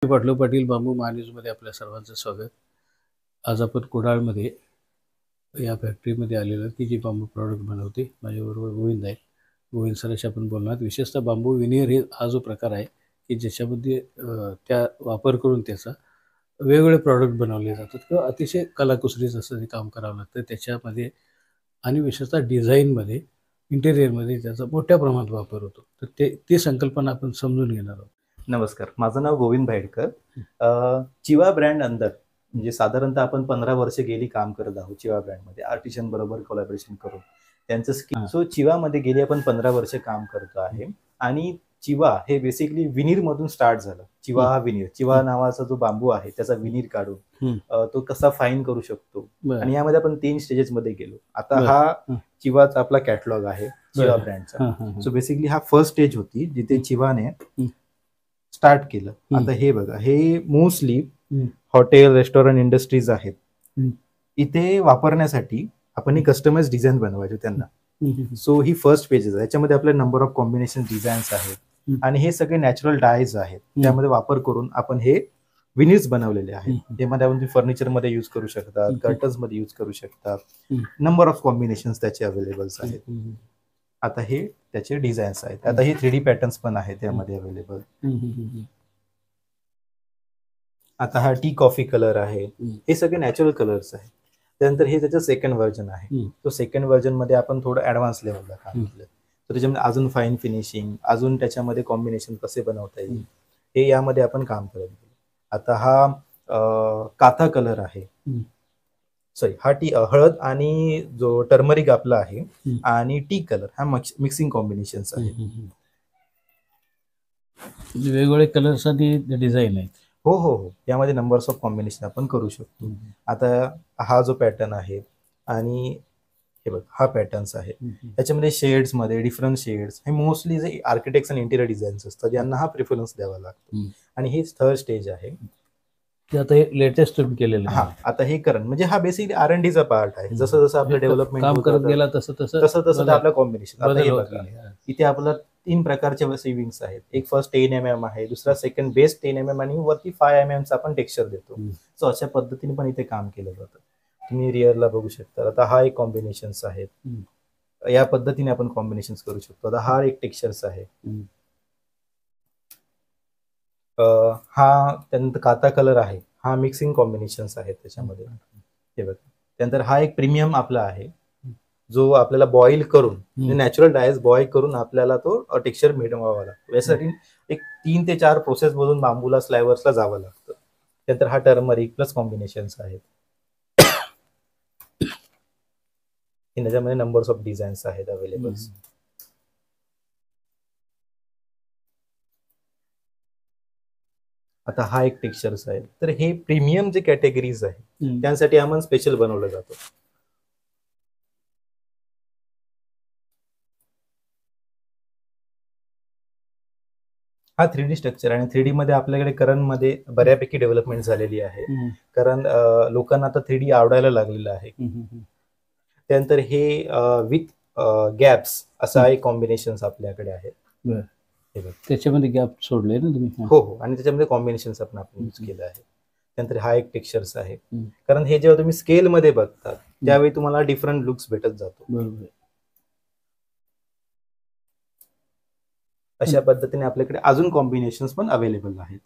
पाटलो पाटील बांबू महान्यूजमध्ये आपल्या सर्वांचं स्वागत. आज आपण कुडाळमध्ये या फॅक्टरीमध्ये आलेलो की जी बांबू प्रॉडक्ट बनवते. माझ्याबरोबर गोविंद आहे. गोविंद सरांशी आपण बोलणार. विशेषतः बांबू विनियर हा जो प्रकार आहे की ज्याच्यामध्ये त्या वापर करून त्याचा वेगवेगळे प्रॉडक्ट बनवले जातात किंवा अतिशय कलाकुसरीचं असं ते काम करावं लागतं त्याच्यामध्ये. आणि विशेषतः डिझाईनमध्ये, इंटेरियरमध्ये त्याचा मोठ्या प्रमाणात वापर होतो. तर ती संकल्पना आपण समजून घेणार आहोत. नमस्कार, माझं नाव गोविंद भाईडकर. चिवा ब्रँड अंदर म्हणजे साधारणतः आपण 15 वर्ष गेली काम करत आहोत चिवा ब्रँडमध्ये, आर्टिशन बरोबर कोलॅबोरेशन करून त्यांचं स्किल. सो चिवामध्ये गेली आपण 15 वर्ष काम करतो आहे. आणि चिवा हे बेसिकली विनीर मधून स्टार्ट झालं. चिवा हा विनीर, चिवा नावाचा जो बांबू आहे त्याचा विनीर काढून तो कसा फाईन करू शकतो. आणि यामध्ये आपण 3 स्टेजेस मध्ये गेलो. आता हा चिवाचा आपला कॅटलॉग आहे चिवा ब्रँडचा. सो बेसिकली हा फर्स्ट स्टेज होती जिथे चिवाने स्टार्ट केलं. आता हे बघा, हे मोस्टली हॉटेल, रेस्टॉरंट, इंडस्ट्रीज आहेत. इथे वापरण्यासाठी आपण ही कस्टमाइज डिझाईन बनवायचे त्यांना. सो ही फर्स्ट पेजेस आहे. याच्यामध्ये आपले नंबर ऑफ कॉम्बिनेशन डिझाईन्स आहेत आणि हे सगळे नॅचरल डायज आहेत. त्यामध्ये वापर करून आपण हे विनिर्स बनवलेले आहेत. त्यामध्ये आपण फर्निचर मध्ये युज करू शकतात, कर्टन्स मध्ये युज करू शकतात. नंबर ऑफ कॉम्बिनेशन त्याचे अवेलेबल आहेत. आता हे त्याचे डिझाईन्स आहेत. आता हे 3D पॅटर्न्स पण आहेत त्यामध्ये अवेलेबल. आता हा टी कॉफी कलर आहे. हे सगळे नॅचरल कलर्स आहेत. त्यानंतर हे त्याचं सेकंड व्हर्जन आहे. तो सेकंड व्हर्जन मध्ये आपण थोडं ऍडव्हान्स लेवलला काम केलं. तर त्याच्यामध्ये अजून फाईन फिनिशिंग, अजून त्याच्यामध्ये कॉम्बिनेशन कसे बनवता येईल हे यामध्ये आपण काम करत गेलो. आता हा काथा कलर आहे. सॉरी, हा हळद आणि जो टर्मरिक आपला आहे आणि टी कलर हा मिक्सिंग कॉम्बिनेशन आहे. वेगवेगळे कलर्स आणि डिझाईन आहेत. हो हो हो, यामध्ये नंबर्स ऑफ कॉम्बिनेशन आपण करू शकतो. आता हा जो पॅटर्न आहे आणि हे बघ हा पॅटर्न्स आहे. याच्यामध्ये शेड्स मध्ये डिफरंट शेड्स, हे मोस्टली जे आर्किटेक्ट्स आणि इंटिरियर डिझाईन्स असतात यांना हा प्रिफरन्स द्यावा लागतो. आणि हे थर्ड स्टेज आहे. आता हे लेटेस्ट तुम्ही केलेलं आहे. आता हे करंट म्हणजे हा बेसिकली R&D चा पार्ट आहे. जसं जसं आपलं डेव्हलपमेंट काम करत गेला तसं तसं आपलं कॉम्बिनेशन. आता हे बघा, इथे आपलं 3 प्रकारचे सेविंग्स आहेत. एक फर्स्ट 10 mm आहे, दुसरा सेकंड बेस 10 mm आणि वरती 5 mm चा आपण टेक्स्चर देतो. सो अशा पद्धतीने पण इथे काम केलं जातं. तुम्ही रिअरला बघू शकता. आता हा एक कॉम्बिनेशन्स आहेत. या पद्धतीने आपण कॉम्बिनेशन्स करू शकतो. आता हा एक टेक्स्चर्स आहे. हा त्यानंतर काथा कलर आहे. हा मिक्सिंग कॉम्बिनेशन्स आहेत त्याच्यामध्ये. हे बघा, त्यानंतर हा एक प्रीमियम आपला आहे जो आपल्याला बॉईल करून नॅचरल डायज बॉईल करून आपल्याला तो टेक्स्चर मिळवावा लागतो. यासाठी एक 3 ते 4 प्रोसेस मधून बांबूला स्लायव्हर्सला जावं लागतं. त्यानंतर हा टर्मरिक प्लस कॉम्बिनेशन्स आहेत. त्याच्यामध्ये नंबर्स ऑफ डिझाईन्स आहेत अवेलेबल. आता हा एक टेक्स्चर्स आहे. तर हे प्रीमियम जे कॅटेगरीज आहे त्यांसाठी आपण स्पेशल बनवलं जातो. हा 3D स्ट्रक्चर आणि 3D मध्ये आपल्याकडे करंट मध्ये बऱ्यापैकी डेव्हलपमेंट झालेली आहे. कारण लोकांना आता 3D आवडायला लागलेलं आहे. त्यानंतर हे विथ गॅप्स असा एक कॉम्बिनेशन आपल्याकडे आहे. त्याच्यामध्ये गॅप सोडले ना तुम्ही? हो हो, आणि त्याच्यामध्ये कॉम्बिनेशन आपण यूज केलं आहे. त्यानंतर हा एक टेक्स्चर्स आहे. कारण हे जेव्हा तुम्ही स्केल मध्ये बघतात त्यावेळी तुम्हाला डिफरंट लुक्स भेटत जातो. बरोबर. अशा पद्धतीने आपल्याकडे अजून कॉम्बिनेशन्स पण अवेलेबल आहेत.